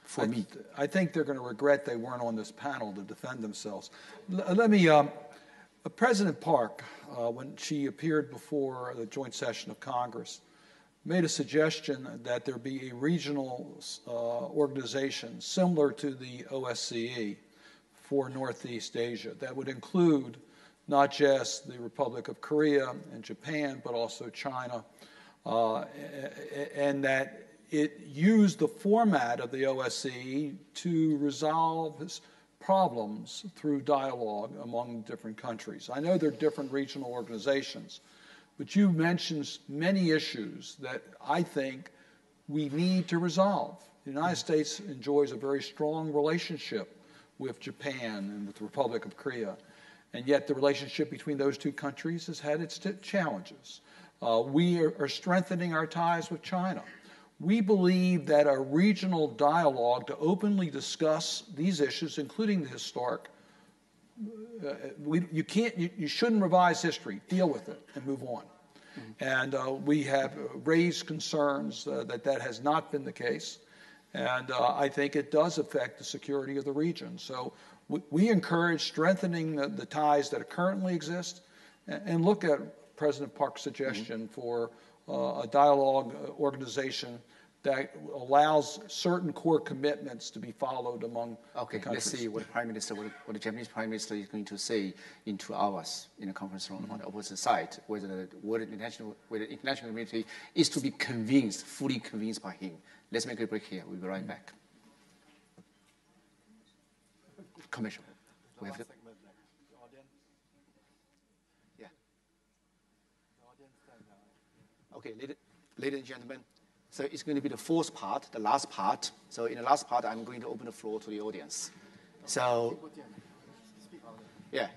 for me. I think they're going to regret they weren't on this panel to defend themselves. President Park, when she appeared before the joint session of Congress, made a suggestion that there be a regional organization similar to the OSCE for Northeast Asia that would include not just the Republic of Korea and Japan, but also China, and that it used the format of the OSCE to resolve problems through dialogue among different countries. I know there are different regional organizations, but you mentioned many issues that I think we need to resolve. The United States enjoys a very strong relationship with Japan and with the Republic of Korea, and yet the relationship between those two countries has had its challenges. We are strengthening our ties with China. We believe that a regional dialogue to openly discuss these issues, including the historic, you shouldn't revise history. Deal with it and move on. And we have raised concerns that has not been the case, and I think it does affect the security of the region. So we encourage strengthening the ties that currently exist, and look at President Park's suggestion for a dialogue organization that allows certain core commitments to be followed among the countries. Let's see what the Japanese Prime Minister is going to say in 2 hours in a conference room on the opposite side, whether the international community is to be fully convinced by him. Let's make a break here. We'll be right back. Commissioner, we have to. Yeah. Okay, ladies and gentlemen. So it's going to be the fourth part, the last part. So in the last part, I'm going to open the floor to the audience. So, yeah.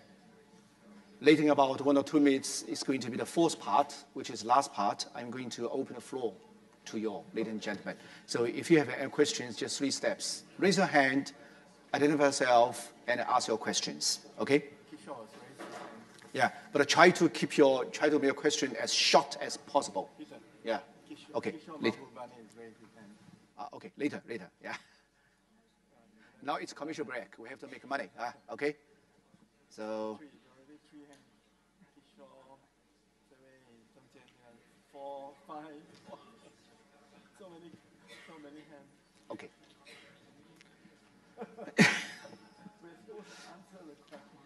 Later in about 1 or 2 minutes, it's going to be the fourth part, which is the last part. I'm going to open the floor to you all, ladies and gentlemen. So if you have any questions, just 3 steps. Raise your hand, identify yourself, and ask your questions, okay? Yeah, but try to make your question as short as possible. Yeah. Okay. Okay. Later. Yeah. Now it's commercial break. We have to make money. Okay. So. 4, 5. So many hands. Okay. We're supposed to answer the question.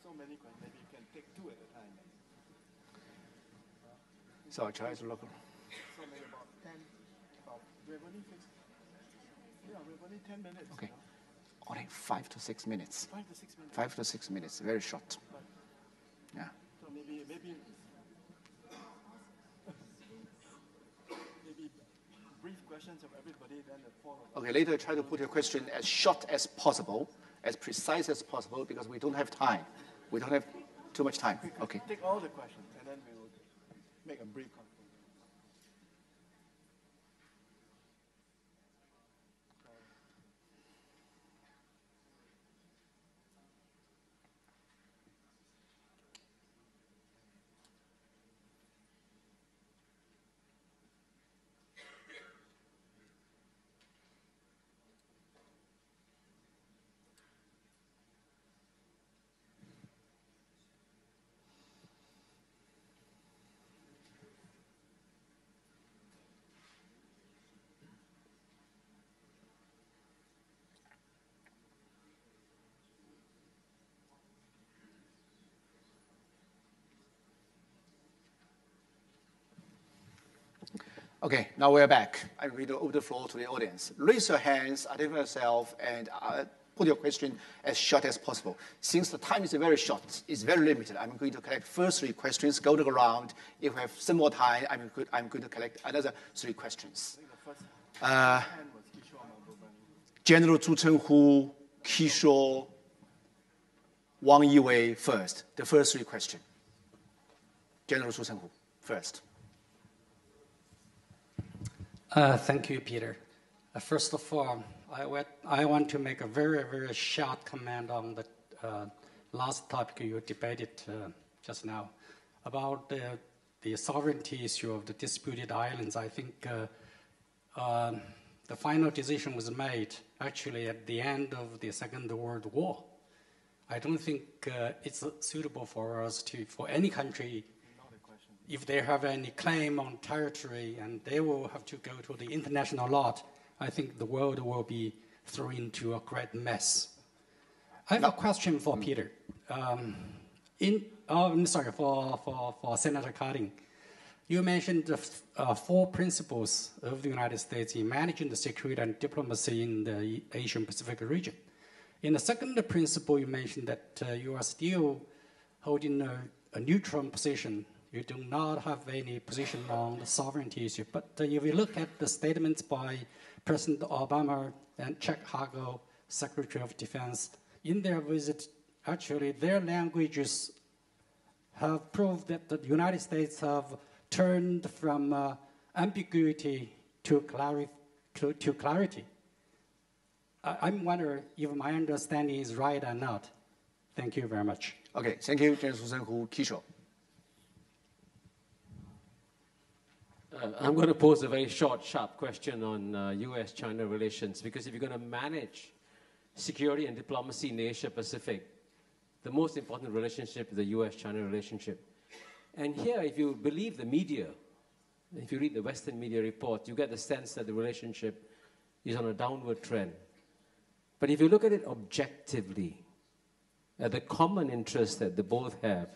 So many questions. Maybe you can take 2 at a time. So I try to look. So maybe about 10. We're only 10 minutes. Okay. Only 5 to 6 minutes. 5 to 6 minutes. 5 to 6 minutes. Very short. Yeah. So maybe brief questions of everybody, then the follow-up. Okay, later try to put your question as short as possible, as precise as possible, because we don't have time. We don't have too much time. Okay. Take all the questions, and then we will make a brief conclusion. Okay, now we're back. I'm going to open the floor to the audience. Raise your hands, identify yourself, and put your question as short as possible. Since the time is very short, it's very limited, I'm going to collect first 3 questions, go to the round. If we have some more time, I'm going to collect another 3 questions. General Zhu Chenghu, Kishore, Wang Yiwei first. The first 3 questions. General Zhu Chenghu first. Thank you, Peter. First of all, I want to make a very, very short comment on the last topic you debated just now about the sovereignty issue of the disputed islands. I think the final decision was made actually at the end of the Second World War. I don't think it's suitable for us for any country, if they have any claim on territory and they will have to go to the international law, I think the world will be thrown into a great mess. I have a question for Peter. I'm sorry, for Senator Cardin. You mentioned the 4 principles of the United States in managing the security and diplomacy in the Asian Pacific region. In the second principle, you mentioned that you are still holding a neutral position. You do not have any position on the sovereignty issue. But if you look at the statements by President Obama and Chuck Hagel, Secretary of Defense, in their visit, actually their languages have proved that the United States have turned from ambiguity to clarity. I'm wondering if my understanding is right or not. Thank you very much. Okay, thank you, General Zhu Chenghu. Kishore. I'm going to pose a very short, sharp question on U.S.-China relations, because if you're going to manage security and diplomacy in the Asia-Pacific, the most important relationship is the U.S.-China relationship. And here, if you believe the media, if you read the Western media report, you get the sense that the relationship is on a downward trend. But if you look at it objectively, at the common interest that they both have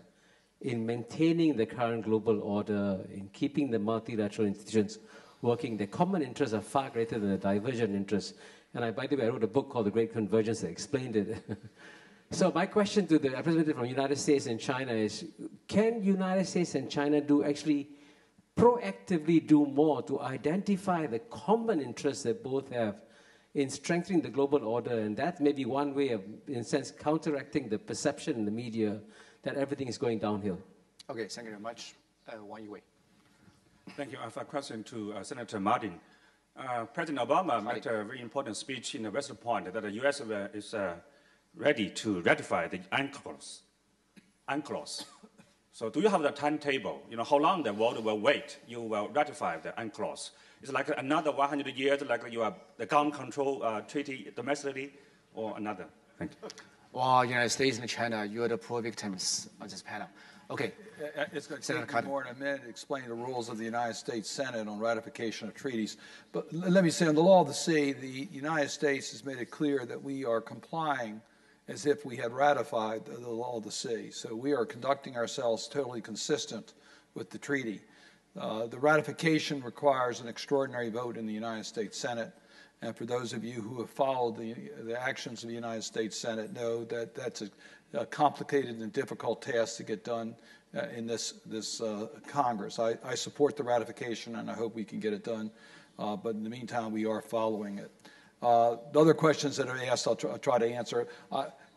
in maintaining the current global order, in keeping the multilateral institutions working, the common interests are far greater than the divergent interests. And by the way, I wrote a book called The Great Convergence that explained it. So my question to the representative from the United States and China is, can United States and China actually proactively do more to identify the common interests that both have in strengthening the global order? And that may be one way of, in a sense, counteracting the perception in the media that everything is going downhill. Okay, thank you very much. Wang Yiwei. Thank you. I have a question to Senator Martin. President Obama made a very important speech in the West Point that the U.S. is ready to ratify the UNCLOS. So do you have the timetable? You know, how long the world will wait? You will ratify the UNCLOS. It's like another 100 years, like you have the gun control treaty domestically, or another? Thank you. Well, United States and China, you are the poor victims of this panel. Okay. It's going to take me more than a minute to explain the rules of the United States Senate on ratification of treaties. But let me say, on the law of the sea, the United States has made it clear that we are complying as if we had ratified the law of the sea. So we are conducting ourselves totally consistent with the treaty. The ratification requires an extraordinary vote in the United States Senate. And for those of you who have followed the actions of the United States Senate know that that's a complicated and difficult task to get done in this Congress. I support the ratification, and I hope we can get it done but in the meantime, we are following it. The other questions that are asked, I'll try to answer.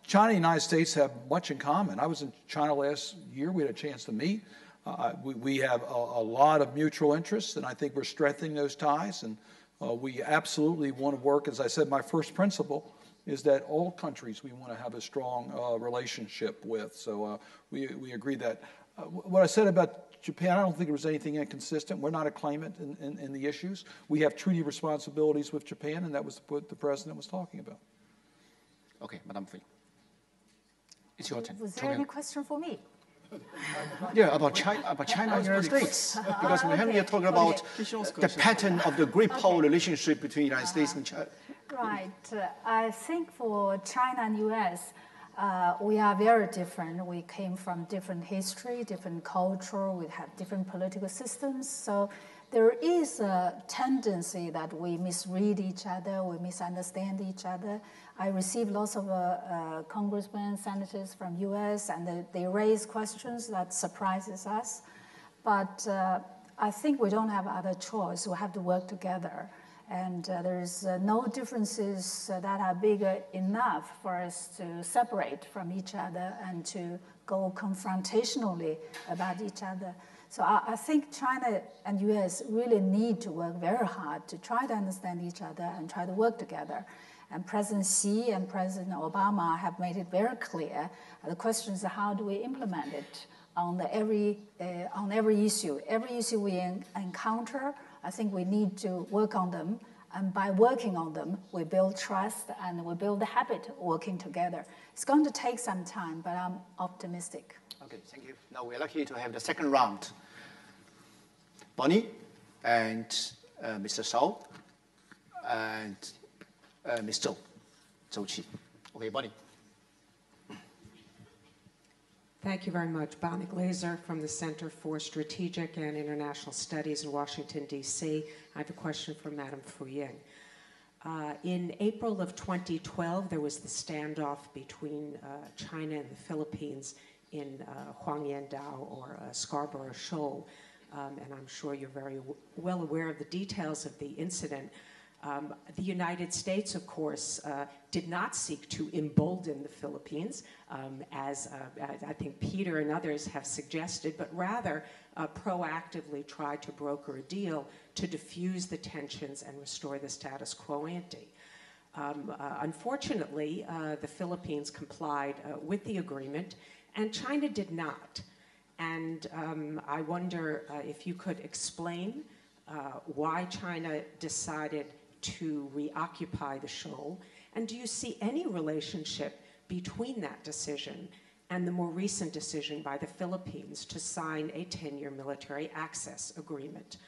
China and the United States have much in common. I was in China last year. We had a chance to meet. We have a lot of mutual interests, and I think we're strengthening those ties. And we absolutely want to work. As I said, my first principle is that all countries we want to have a strong relationship with. So we agree that. What I said about Japan, I don't think there was anything inconsistent. We're not a claimant in the issues. We have treaty responsibilities with Japan, and that was what the President was talking about. Okay, Madam Fei. It's your turn. Was there any question for me? Yeah, about China and the United States. Because we're having a talk about the pattern of the great power relationship between the United States and China. Right. I think for China and U.S., we are very different. We came from different history, different culture. We have different political systems. So there is a tendency that we misread each other, we misunderstand each other. I receive lots of congressmen, senators from U.S., and they raise questions that surprises us. But I think we don't have other choice. We have to work together. And there's no differences that are bigger enough for us to separate from each other and to go confrontationally about each other. So I think China and U.S. really need to work very hard to try to understand each other and try to work together. And President Xi and President Obama have made it very clear. The question is how do we implement it on every issue. Every issue we encounter, I think we need to work on them. And by working on them, we build trust and we build the habit of working together. It's going to take some time, but I'm optimistic. Okay, thank you. Now we're lucky to have the second round. Bonnie and Mr. Shao and Ms. Zhou Qi. Okay, Bonnie. Thank you very much. Bonnie Glaser from the Center for Strategic and International Studies in Washington, D.C. I have a question for Madam Fu Ying. In April of 2012, there was the standoff between China and the Philippines in Huangyandao, or Scarborough Shoal. And I'm sure you're very well aware of the details of the incident. The United States, of course, did not seek to embolden the Philippines, as I think Peter and others have suggested, but rather proactively tried to broker a deal to diffuse the tensions and restore the status quo ante. Unfortunately, the Philippines complied with the agreement, and China did not. And I wonder if you could explain why China decided to reoccupy the shoal, and do you see any relationship between that decision and the more recent decision by the Philippines to sign a 10-year military access agreement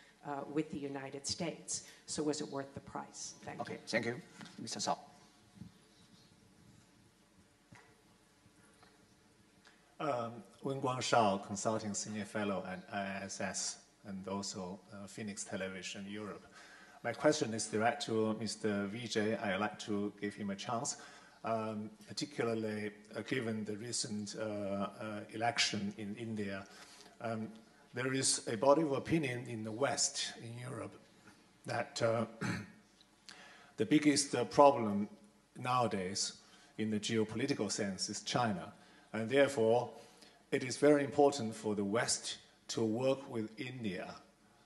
with the United States? So was it worth the price? Thank you. Okay, thank you. Mr. Shao. Wen Guangshao, Consulting Senior Fellow at IISS and also Phoenix Television Europe. My question is direct to Mr. Vijay. I'd like to give him a chance, particularly given the recent election in India. There is a body of opinion in the West, in Europe, that the biggest problem nowadays in the geopolitical sense is China. And therefore, it is very important for the West to work with India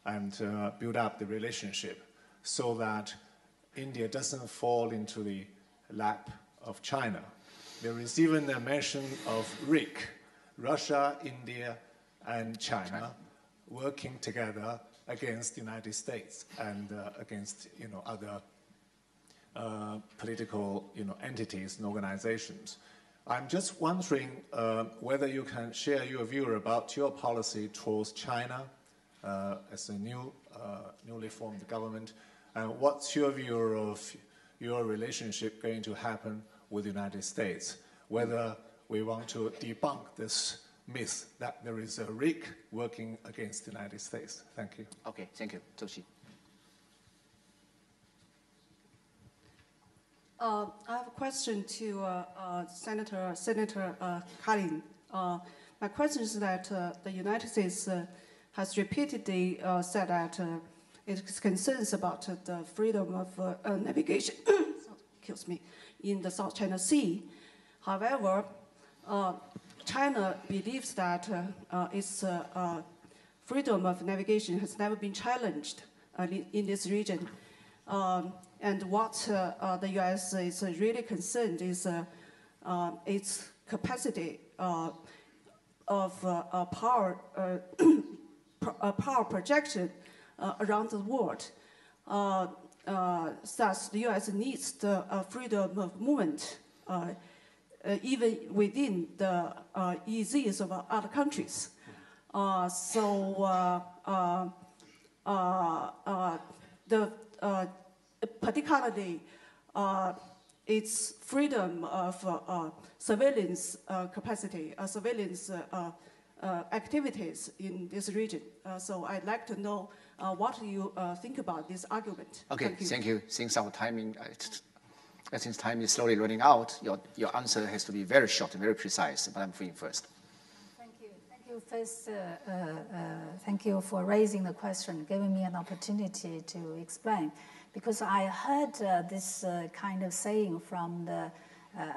and build up the relationship so that India doesn't fall into the lap of China. There is even a mention of RIC, Russia, India, and China working together against the United States and against other political entities and organizations. I'm just wondering whether you can share your view about your policy towards China as a newly formed government, and what's your view of your relationship going to happen with the United States, whether we want to debunk this myth that there is a RIC working against the United States. Thank you. Okay, thank you. Zhou Qi. I have a question to Senator Cardin. My question is that the United States has repeatedly said that its concerns about the freedom of navigation excuse me, in the South China Sea. However, China believes that its freedom of navigation has never been challenged in this region. And what the U.S. is really concerned is its capacity of power projection around the world. Thus, the U.S. needs the freedom of movement even within the EEZs of other countries. Particularly, its freedom of surveillance capacity, surveillance activities in this region. So I'd like to know what you think about this argument. Okay, thank you. Since our timing, since time is slowly running out, your answer has to be very short and very precise. But I'm Fu Ying first. Thank you. Thank you first. Thank you for raising the question, giving me an opportunity to explain. Because I heard this kind of saying from the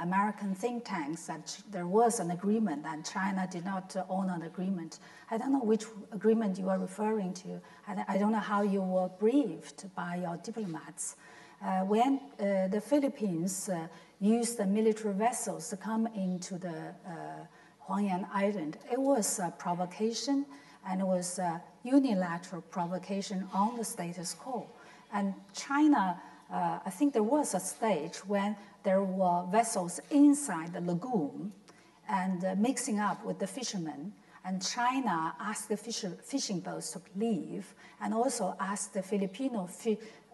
American think tanks that there was an agreement and China did not honor an agreement. I don't know which agreement you are referring to. I don't know how you were briefed by your diplomats. When the Philippines used the military vessels to come into the Huangyan Island, it was a provocation, and it was a unilateral provocation on the status quo. And China, I think there was a stage when there were vessels inside the lagoon and mixing up with the fishermen. And China asked the fishing boats to leave and also asked the Filipino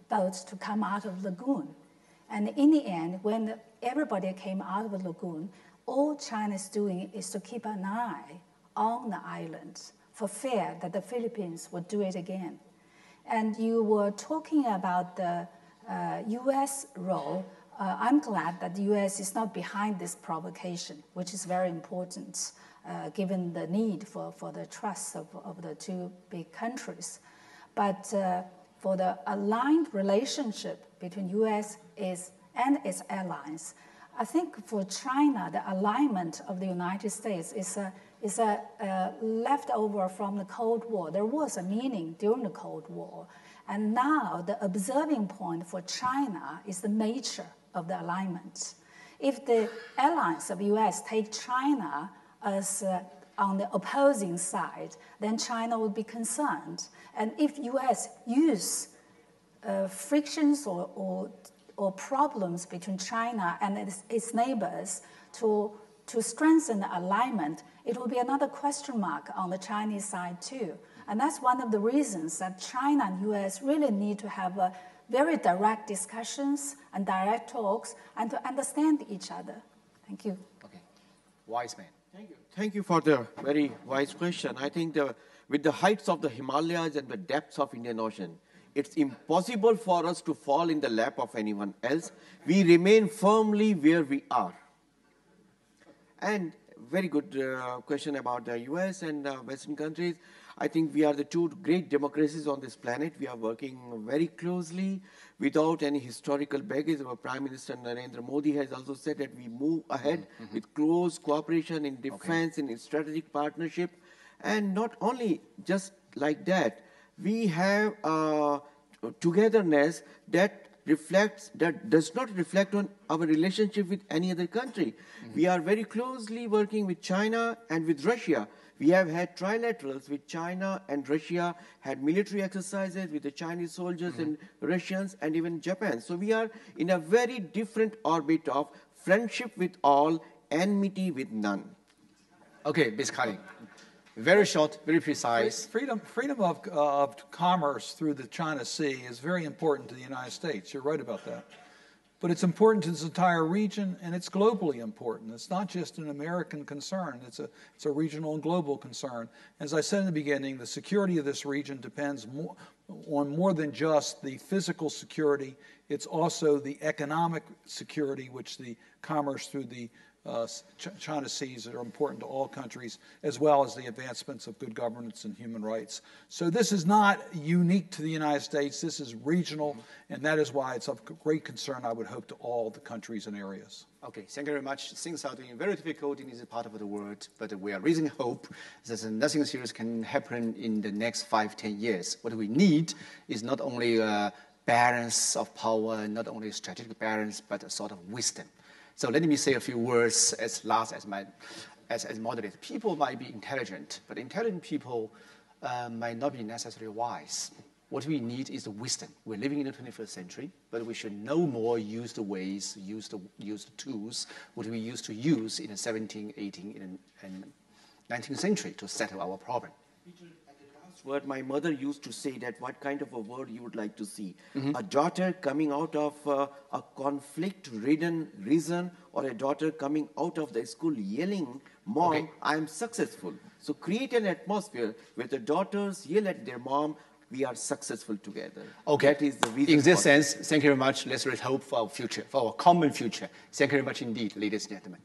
boats to come out of the lagoon. And in the end, when everybody came out of the lagoon, all China is doing is to keep an eye on the island for fear that the Philippines would do it again. And you were talking about the U.S. role. I'm glad that the U.S. is not behind this provocation, which is very important, given the need for the trust of the two big countries. But for the aligned relationship between U.S. and its allies, I think for China, the alignment of the United States is a leftover from the Cold War. There was a meaning during the Cold War. And now the observing point for China is the nature of the alignment. If the allies of the U.S. take China as on the opposing side, then China would be concerned. And if U.S. use frictions or problems between China and its neighbors to strengthen the alignment, it will be another question mark on the Chinese side too. And that's one of the reasons that China and U.S. really need to have very direct discussions and direct talks and to understand each other. Thank you. Okay. Wise man. Thank you. Thank you for the very wise question. I think with the heights of the Himalayas and the depths of Indian Ocean, it's impossible for us to fall in the lap of anyone else. We remain firmly where we are. And very good question about the U.S. and Western countries. I think we are the two great democracies on this planet. We are working very closely without any historical baggage. Our Prime Minister Narendra Modi has also said that we move ahead with close cooperation in defense and in strategic partnership. And not only just like that, we have togetherness that does not reflect on our relationship with any other country. We are very closely working with China and with Russia. We have had trilaterals with China and Russia, had military exercises with the Chinese soldiers and Russians and even Japan. So we are in a very different orbit of friendship with all, enmity with none. Okay, Ms. Cardin. Very short, very precise. Freedom of commerce through the China Sea is very important to the United States. You're right about that. But it's important to this entire region, and it's globally important. It's not just an American concern. It's a regional and global concern. As I said in the beginning, the security of this region depends on more than just the physical security. It's also the economic security, which the commerce through the China sees that are important to all countries, as well as the advancements of good governance and human rights. So this is not unique to the United States. This is regional, and that is why it's of great concern, I would hope, to all the countries and areas. Okay, thank you very much. Things are doing very difficult in this part of the world, but we are raising hope that nothing serious can happen in the next 5-10 years. What we need is not only a balance of power, not only strategic balance, but a sort of wisdom. So let me say a few words as moderator. People might be intelligent, but intelligent people might not be necessarily wise. What we need is the wisdom. We're living in the 21st century, but we should know more, use the ways, use the tools, what we used to use in the 17th, 18th, and 19th century to settle our problem. Word my mother used to say that what kind of a world you would like to see. A daughter coming out of a conflict-ridden reason, or a daughter coming out of the school yelling, "Mom, okay, I am successful." So create an atmosphere where the daughters yell at their mom, "We are successful together." Okay. That is the reason. In this sense, thank you very much. Let's raise hope for our future, for our common future. Thank you very much indeed, ladies and gentlemen.